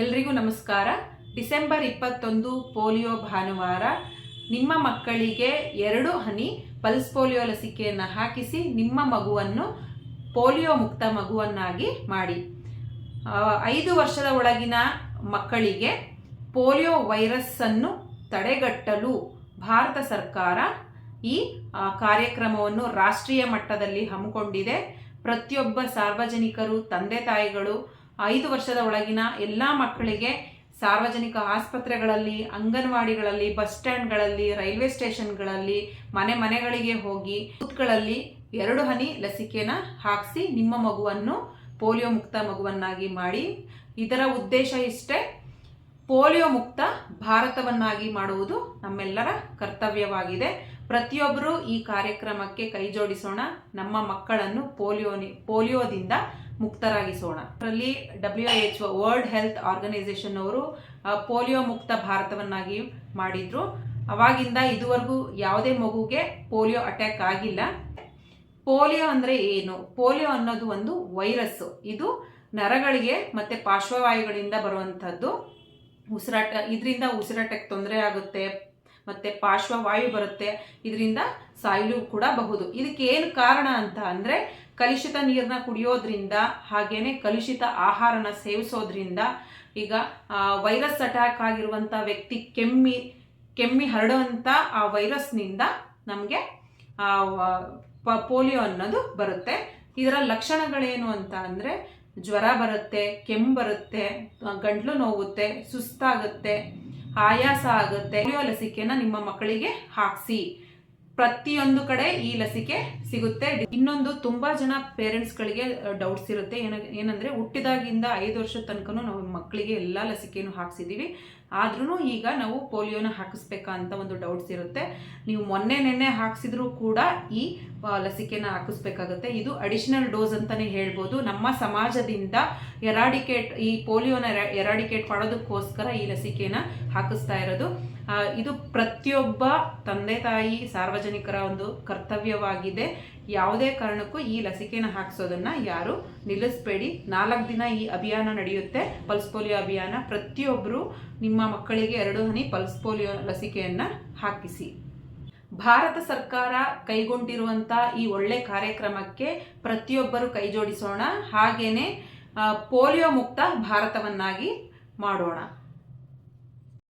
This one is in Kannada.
ಎಲ್ರಿಗೂ ನಮಸ್ಕಾರ. ಡಿಸೆಂಬರ್ 21 ಪೋಲಿಯೋ ಭಾನುವಾರ. ನಿಮ್ಮ ಮಕ್ಕಳಿಗೆ 2 ಹನಿ ಪಲ್ಸ್ ಪೋಲಿಯೋ ಲಸಿಕೆಯನ್ನು ಹಾಕಿಸಿ ನಿಮ್ಮ ಮಗುವನ್ನು ಪೋಲಿಯೋ ಮುಕ್ತ ಮಗುವನ್ನಾಗಿ ಮಾಡಿ. 5 ವರ್ಷದ ಒಳಗಿನ ಮಕ್ಕಳಿಗೆ ಪೋಲಿಯೋ ವೈರಸ್ ಅನ್ನು ತಡೆಗಟ್ಟಲು ಭಾರತ ಸರ್ಕಾರ ಈ ಕಾರ್ಯಕ್ರಮವನ್ನು ರಾಷ್ಟ್ರೀಯ ಮಟ್ಟದಲ್ಲಿ ಹಮ್ಮಿಕೊಂಡಿದೆ. ಪ್ರತಿಯೊಬ್ಬ ಸಾರ್ವಜನಿಕರು, ತಂದೆ ತಾಯಿಗಳು 5 ವರ್ಷದ ಒಳಗಿನ ಎಲ್ಲ ಮಕ್ಕಳಿಗೆ ಸಾರ್ವಜನಿಕ ಆಸ್ಪತ್ರೆಗಳಲ್ಲಿ, ಅಂಗನವಾಡಿಗಳಲ್ಲಿ, ಬಸ್ ಸ್ಟ್ಯಾಂಡ್ಗಳಲ್ಲಿ, ರೈಲ್ವೆ ಸ್ಟೇಷನ್ಗಳಲ್ಲಿ, ಮನೆಗಳಿಗೆ ಹೋಗಿ ಬೂತ್ಗಳಲ್ಲಿ 2 ಹನಿ ಲಸಿಕೆನ ಹಾಕಿಸಿ ನಿಮ್ಮ ಮಗುವನ್ನು ಪೋಲಿಯೋ ಮುಕ್ತ ಮಗುವನ್ನಾಗಿ ಮಾಡಿ. ಇದರ ಉದ್ದೇಶ ಇಷ್ಟೇ, ಪೋಲಿಯೋ ಮುಕ್ತ ಭಾರತವನ್ನಾಗಿ ಮಾಡುವುದು ನಮ್ಮೆಲ್ಲರ ಕರ್ತವ್ಯವಾಗಿದೆ. ಪ್ರತಿಯೊಬ್ಬರೂ ಈ ಕಾರ್ಯಕ್ರಮಕ್ಕೆ ಕೈ ಜೋಡಿಸೋಣ. ನಮ್ಮ ಮಕ್ಕಳನ್ನು ಪೋಲಿಯೋದಿಂದ ಮುಕ್ತರಾಗಿಸೋಣ. ಅದರಲ್ಲಿ WHO ವರ್ಲ್ಡ್ ಹೆಲ್ತ್ ಆರ್ಗನೈಸೇಷನ್ ಅವರು ಪೋಲಿಯೋ ಮುಕ್ತ ಭಾರತವನ್ನಾಗಿ ಮಾಡಿದ್ರು. ಅವಾಗಿಂದ ಇದುವರೆಗೂ ಯಾವುದೇ ಮಗುಗೆ ಪೋಲಿಯೋ ಅಟ್ಯಾಕ್ ಆಗಿಲ್ಲ. ಪೋಲಿಯೋ ಅಂದರೆ ಏನು? ಪೋಲಿಯೋ ಅನ್ನೋದು ಒಂದು ವೈರಸ್. ಇದು ನರಗಳಿಗೆ ಮತ್ತು ಪಾರ್ಶ್ವವಾಯುಗಳಿಂದ ಬರುವಂಥದ್ದು. ಇದರಿಂದ ಉಸಿರಾಟಕ್ಕೆ ತೊಂದರೆ ಆಗುತ್ತೆ ಮತ್ತು ಪಾರ್ಶ್ವವಾಯು ಬರುತ್ತೆ. ಇದರಿಂದ ಸಾಯಲು ಕೂಡ ಬಹುದು. ಇದಕ್ಕೆ ಏನು ಕಾರಣ ಅಂತ ಅಂದರೆ, ಕಲುಷಿತ ನೀರನ್ನ ಕುಡಿಯೋದ್ರಿಂದ, ಹಾಗೇನೆ ಕಲುಷಿತ ಆಹಾರನ ಸೇವಿಸೋದ್ರಿಂದ. ಈಗ ವೈರಸ್ ಅಟ್ಯಾಕ್ ಆಗಿರುವಂಥ ವ್ಯಕ್ತಿ ಕೆಮ್ಮಿ ಹರಡುವಂಥ ಆ ವೈರಸ್ನಿಂದ ನಮಗೆ ಪೋಲಿಯೋ ಅನ್ನೋದು ಬರುತ್ತೆ. ಇದರ ಲಕ್ಷಣಗಳೇನು ಅಂತ ಅಂದರೆ, ಜ್ವರ ಬರುತ್ತೆ, ಕೆಮ್ಮು ಬರುತ್ತೆ, ಗಂಟ್ಲು ನೋವುತ್ತೆ, ಸುಸ್ತಾಗುತ್ತೆ, ಆಯಾಸ ಆಗುತ್ತೆ. ಪೋಲಿಯೋ ಲಸಿಕೆನ ನಿಮ್ಮ ಮಕ್ಕಳಿಗೆ ಹಾಕಿಸಿ. ಪ್ರತಿಯೊಂದು ಕಡೆ ಈ ಲಸಿಕೆ ಸಿಗುತ್ತೆ. ಇನ್ನೊಂದು, ತುಂಬಾ ಜನ ಪೇರೆಂಟ್ಸ್ಗಳಿಗೆ ಡೌಟ್ಸ್ ಇರುತ್ತೆ. ಏನಂದ್ರೆ, ಹುಟ್ಟಿದಾಗಿಂದ 5 ವರ್ಷದ ತನಕ ನಾವು ಮಕ್ಕಳಿಗೆ ಎಲ್ಲ ಲಸಿಕೆಯನ್ನು ಹಾಕ್ಸಿದೀವಿ, ಆದ್ರೂ ಈಗ ನಾವು ಪೋಲಿಯೋನ ಹಾಕಿಸ್ಬೇಕಾ ಅಂತ ಒಂದು ಡೌಟ್ಸ್ ಇರುತ್ತೆ. ನೀವು ನೆನ್ನೆ ಹಾಕ್ಸಿದ್ರೂ ಕೂಡ ಈ ಲಸಿಕೆನ ಹಾಕಿಸ್ಬೇಕಾಗುತ್ತೆ. ಇದು ಅಡಿಷನಲ್ ಡೋಸ್ ಅಂತಾನೆ ಹೇಳ್ಬೋದು. ನಮ್ಮ ಸಮಾಜದಿಂದ ಈ ಪೋಲಿಯೋನ ಎರಾಡಿಕೇಟ್ ಮಾಡೋದಕ್ಕೋಸ್ಕರ ಈ ಲಸಿಕೆನ ಹಾಕಿಸ್ತಾ ಇರೋದು. ಇದು ಪ್ರತಿಯೊಬ್ಬ ತಂದೆ ತಾಯಿ, ಸಾರ್ವಜನಿಕರ ಒಂದು ಕರ್ತವ್ಯವಾಗಿದೆ. ಯಾವುದೇ ಕಾರಣಕ್ಕೂ ಈ ಲಸಿಕೆನ ಹಾಕಿಸೋದನ್ನ ಯಾರು ನಿಲ್ಲಿಸಬೇಡಿ. 4 ದಿನ ಈ ಅಭಿಯಾನ ನಡೆಯುತ್ತೆ, ಪಲ್ಸ್ ಪೋಲಿಯೋ ಅಭಿಯಾನ. ಪ್ರತಿಯೊಬ್ಬರು ನಿಮ್ಮ ಮಕ್ಕಳಿಗೆ 2 ಹನಿ ಪಲ್ಸ್ ಪೋಲಿಯೋ ಲಸಿಕೆಯನ್ನು ಹಾಕಿಸಿ. ಭಾರತ ಸರ್ಕಾರ ಕೈಗೊಂಡಿರುವಂಥ ಈ ಒಳ್ಳೆ ಕಾರ್ಯಕ್ರಮಕ್ಕೆ ಪ್ರತಿಯೊಬ್ಬರು ಕೈ ಜೋಡಿಸೋಣ. ಹಾಗೇನೆ ಪೋಲಿಯೋ ಮುಕ್ತ ಭಾರತವನ್ನಾಗಿ ಮಾಡೋಣ.